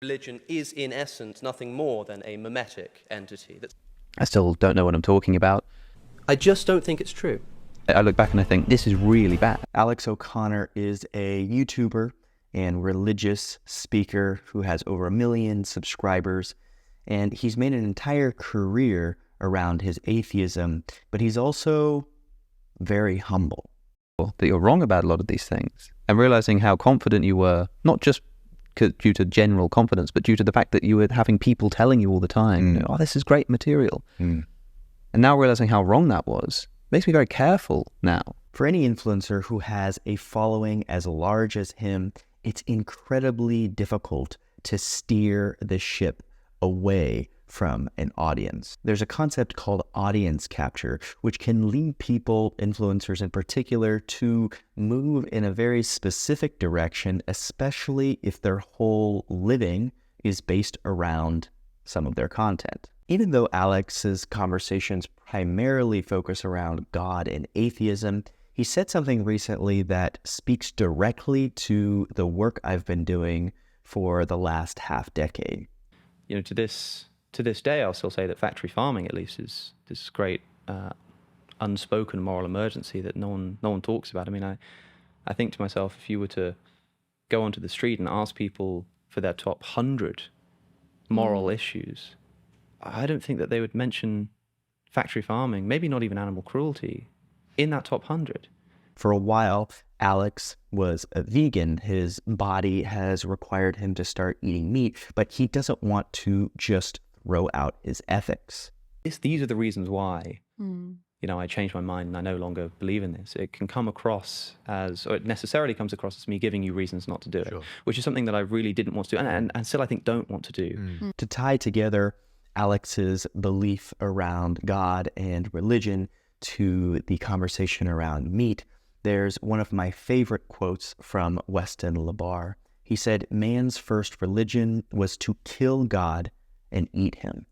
Religion is, in essence, nothing more than a mimetic entity. I still don't know what I'm talking about. I just don't think it's true. I look back and I think, this is really bad. Alex O'Connor is a YouTuber and religious speaker who has over 1 million subscribers, and he's made an entire career around his atheism, but he's also very humble. That you're wrong about a lot of these things, and realizing how confident you were, not just due to general confidence, but due to the fact that you were having people telling you all the time, oh, this is great material. And now realizing how wrong that was makes me very careful now. For any influencer who has a following as large as him, it's incredibly difficult to steer the ship away from an audience. There's a concept called audience capture, which can lead people, influencers in particular, to move in a very specific direction, especially if their whole living is based around some of their content. Even though Alex's conversations primarily focus around God and atheism, he said something recently that speaks directly to the work I've been doing for the last half decade. You know, to this day, I'll still say that factory farming, at least, is this great unspoken moral emergency that no one talks about. I mean, I think to myself, if you were to go onto the street and ask people for their top 100 moral issues, I don't think that they would mention factory farming, maybe not even animal cruelty, in that top 100. For a while, Alex was a vegan. His body has required him to start eating meat, but he doesn't want to just throw out his ethics. These are the reasons why, I changed my mind and I no longer believe in this. It can come across as, or it necessarily comes across as me giving you reasons not to do it, which is something that I really didn't want to do and still I think don't want to do. To tie together Alex's belief around God and religion to the conversation around meat, there's one of my favorite quotes from Weston LeBarre. He said, "Man's first religion was to kill God and eat him."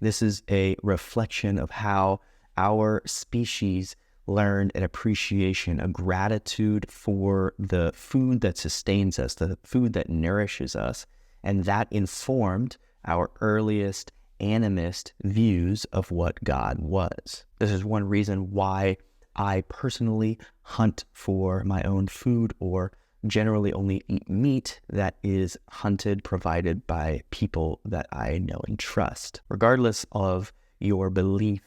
This is a reflection of how our species learned an appreciation, a gratitude for the food that sustains us, the food that nourishes us, and that informed our earliest animist views of what God was. This is one reason why I personally hunt for my own food, or generally only eat meat that is hunted, provided by people that I know and trust. Regardless of your belief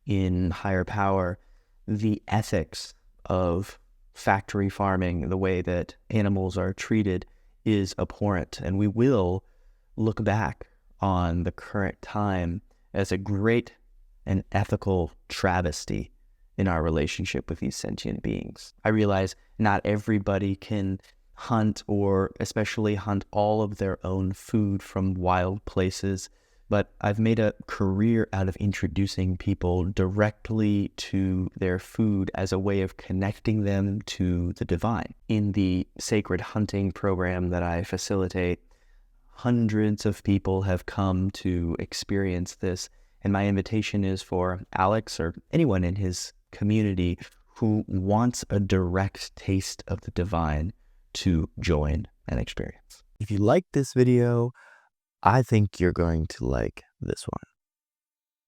in higher power, the ethics of factory farming, the way that animals are treated, is abhorrent, and we will look back on the current time as a great and ethical travesty in our relationship with these sentient beings. I realize not everybody can hunt, or especially hunt all of their own food from wild places, but I've made a career out of introducing people directly to their food as a way of connecting them to the divine. In the sacred hunting program that I facilitate, hundreds of people have come to experience this, and my invitation is for Alex or anyone in his community who wants a direct taste of the divine to join and experience. If you like this video, I think you're going to like this one.